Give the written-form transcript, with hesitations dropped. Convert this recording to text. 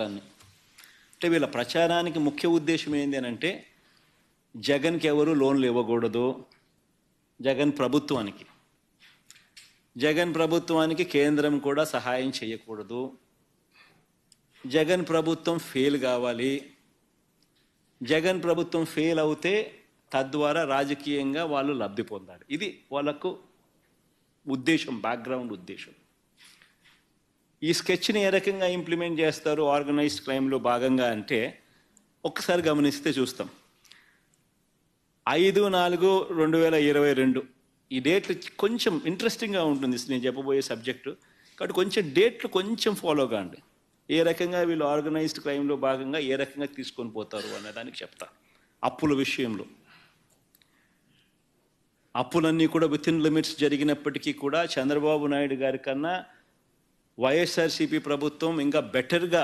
అంటే వీళ్ళ ప్రచారానికి ముఖ్య ఉద్దేశం ఏంటి అని అంటే జగన్కి ఎవరు లోన్లు ఇవ్వకూడదు, జగన్ ప్రభుత్వానికి కేంద్రం కూడా సహాయం చేయకూడదు, జగన్ ప్రభుత్వం ఫెయిల్ కావాలి, జగన్ ప్రభుత్వం ఫెయిల్ అవుతే తద్వారా రాజకీయంగా వాళ్ళు లబ్ధి పొందాలి. ఇది వాళ్ళకు ఉద్దేశం, బ్యాక్గ్రౌండ్ ఉద్దేశం. ఈ స్కెచ్ని ఏ రకంగా ఇంప్లిమెంట్ చేస్తారు ఆర్గనైజ్డ్ క్రైమ్లో భాగంగా అంటే ఒక్కసారి గమనిస్తే చూస్తాం. 5/4/2022 ఈ డేట్లు కొంచెం ఇంట్రెస్టింగ్గా ఉంటుంది నేను చెప్పబోయే సబ్జెక్టు, కాబట్టి కొంచెం డేట్లు కొంచెం ఫాలో కాండి. ఏ రకంగా వీళ్ళు ఆర్గనైజ్డ్ క్రైమ్లో భాగంగా ఏ రకంగా తీసుకొని పోతారు అనే దానికి చెప్తా. అప్పుల విషయంలో అప్పులన్నీ కూడా విత్ ఇన్ లిమిట్స్ జరిగినప్పటికీ కూడా చంద్రబాబు నాయుడు గారి కన్నా వైఎస్ఆర్సీపీ ప్రభుత్వం ఇంకా బెటర్గా